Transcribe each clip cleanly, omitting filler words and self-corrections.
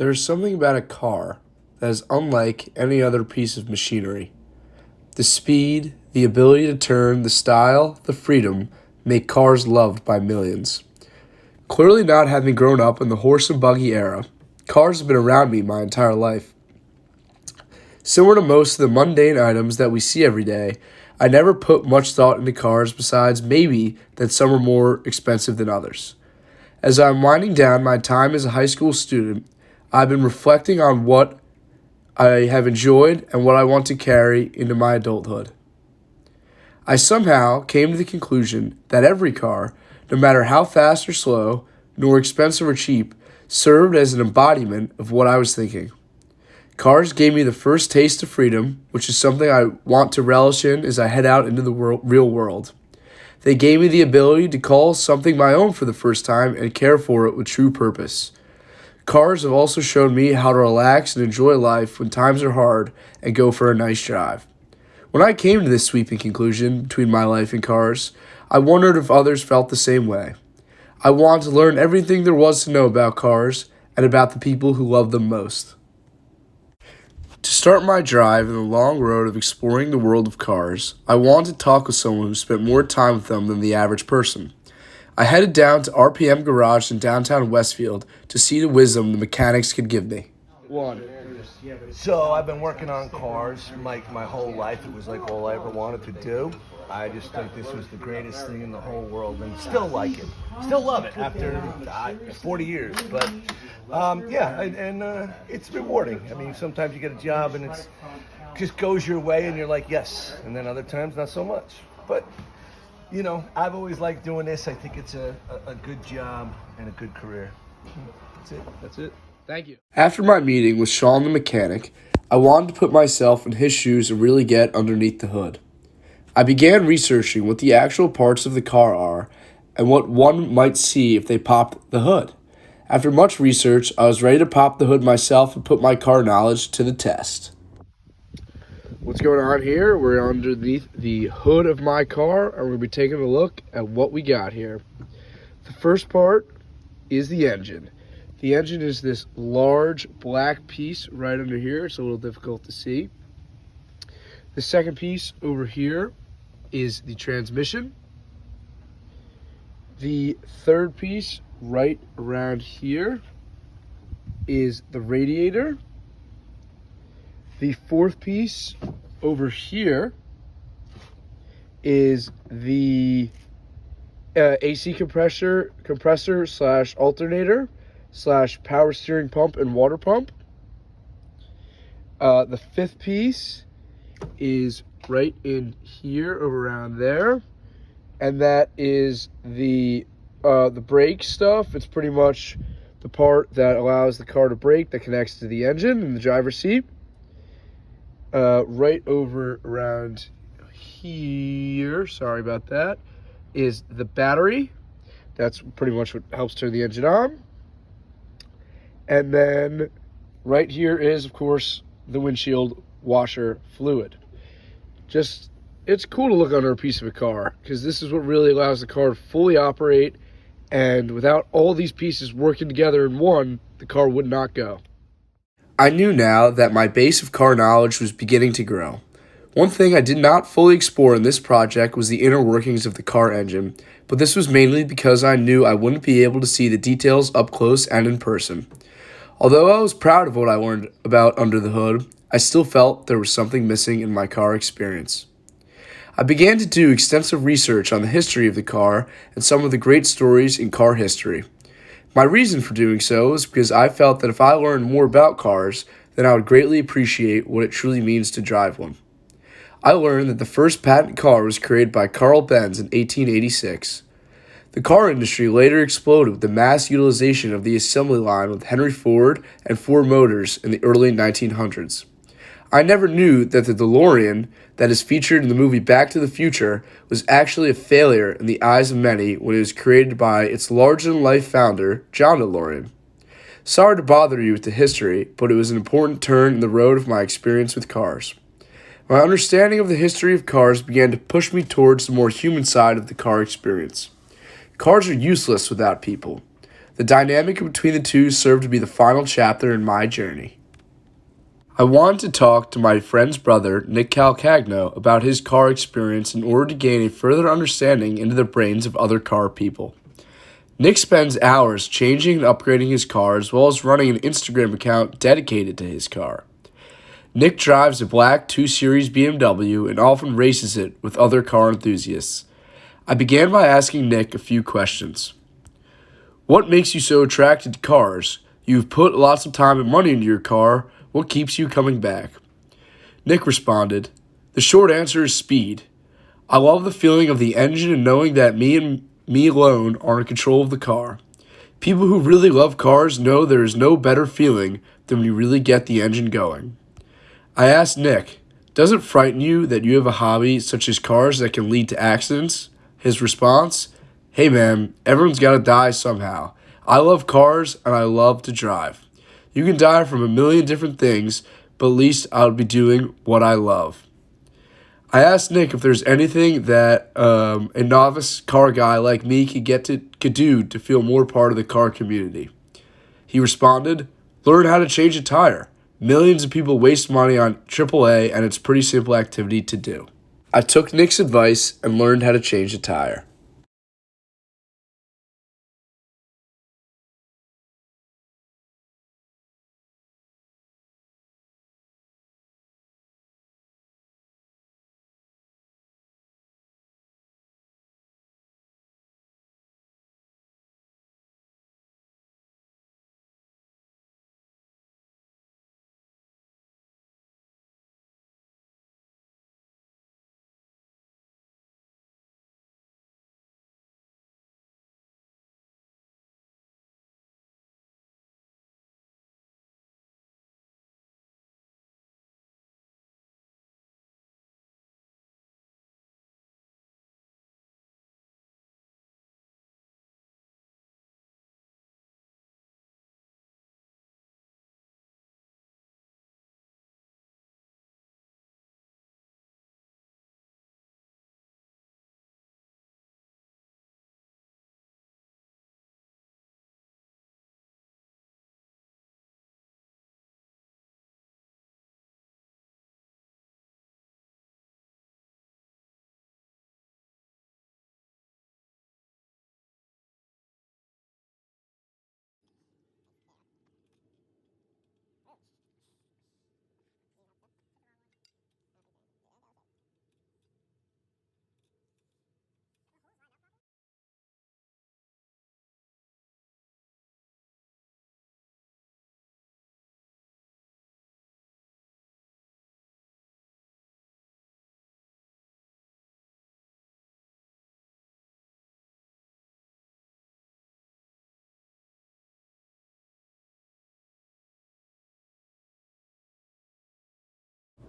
There is something about a car that is unlike any other piece of machinery. The speed, the ability to turn, the style, the freedom make cars loved by millions. Clearly, not having grown up in the horse and buggy era, cars have been around me my entire life. Similar to most of the mundane items that we see every day, I never put much thought into cars besides maybe that some are more expensive than others. As I'm winding down my time as a high school student, I've been reflecting on what I have enjoyed and what I want to carry into my adulthood. I somehow came to the conclusion that every car, no matter how fast or slow, nor expensive or cheap, served as an embodiment of what I was thinking. Cars gave me the first taste of freedom, which is something I want to relish in as I head out into the real world. They gave me the ability to call something my own for the first time and care for it with true purpose. Cars have also shown me how to relax and enjoy life when times are hard and go for a nice drive. When I came to this sweeping conclusion between my life and cars, I wondered if others felt the same way. I wanted to learn everything there was to know about cars and about the people who love them most. To start my drive in the long road of exploring the world of cars, I wanted to talk with someone who spent more time with them than the average person. I headed down to RPM Garage in downtown Westfield to see the wisdom the mechanics could give me. So I've been working on cars my whole life. It was like all I ever wanted to do. I just think this was the greatest thing in the whole world, and still like it. Still love it after 40 years. But it's rewarding. I mean, sometimes you get a job and it's just goes your way, and you're like, yes. And then other times, not so much. But I've always liked doing this. I think it's a good job and a good career. That's it. Thank you. After my meeting with Sean the mechanic, I wanted to put myself in his shoes and really get underneath the hood. I began researching what the actual parts of the car are and what one might see if they pop the hood. After much research, I was ready to pop the hood myself and put my car knowledge to the test. What's going on here? We're underneath the hood of my car, and we're going to be taking a look at what we got here. The first part is the engine. The engine is this large black piece right under here. It's a little difficult to see. The second piece over here is the transmission. The third piece right around here is the radiator. The fourth piece over here is the AC compressor / alternator / power steering pump and water pump. The fifth piece is right in here over around there, and that is the brake stuff. It's pretty much the part that allows the car to brake that connects to the engine and the driver's seat. Right over around here, sorry about that, is the battery. That's pretty much what helps turn the engine on. And then right here is, of course, the windshield washer fluid. It's cool to look under a piece of a car because this is what really allows the car to fully operate, and without all these pieces working together in one, the car would not go. I knew now that my base of car knowledge was beginning to grow. One thing I did not fully explore in this project was the inner workings of the car engine, but this was mainly because I knew I wouldn't be able to see the details up close and in person. Although I was proud of what I learned about under the hood, I still felt there was something missing in my car experience. I began to do extensive research on the history of the car and some of the great stories in car history. My reason for doing so is because I felt that if I learned more about cars, then I would greatly appreciate what it truly means to drive one. I learned that the first patent car was created by Carl Benz in 1886. The car industry later exploded with the mass utilization of the assembly line with Henry Ford and Ford Motors in the early 1900s. I never knew that the DeLorean that is featured in the movie Back to the Future was actually a failure in the eyes of many when it was created by its larger-than-life founder, John DeLorean. Sorry to bother you with the history, but it was an important turn in the road of my experience with cars. My understanding of the history of cars began to push me towards the more human side of the car experience. Cars are useless without people. The dynamic between the two served to be the final chapter in my journey. I wanted to talk to my friend's brother, Nick Calcagno, about his car experience in order to gain a further understanding into the brains of other car people. Nick spends hours changing and upgrading his car as well as running an Instagram account dedicated to his car. Nick drives a black 2 Series BMW and often races it with other car enthusiasts. I began by asking Nick a few questions. What makes you so attracted to cars? You've put lots of time and money into your car. What keeps you coming back? Nick responded, The short answer is speed. I love the feeling of the engine and knowing that me and me alone are in control of the car. People who really love cars know there is no better feeling than when you really get the engine going. I asked Nick, does it frighten you that you have a hobby such as cars that can lead to accidents? His response, Hey man, everyone's got to die somehow. I love cars and I love to drive. You can die from a million different things, but at least I'll be doing what I love. I asked Nick if there's anything that a novice car guy like me could do to feel more part of the car community. He responded, learn how to change a tire. Millions of people waste money on AAA, and it's a pretty simple activity to do. I took Nick's advice and learned how to change a tire.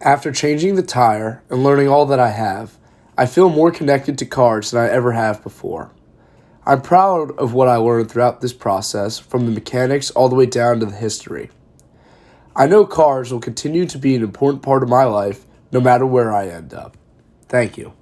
After changing the tire and learning all that I have, I feel more connected to cars than I ever have before. I'm proud of what I learned throughout this process, from the mechanics all the way down to the history. I know cars will continue to be an important part of my life no matter where I end up. Thank you.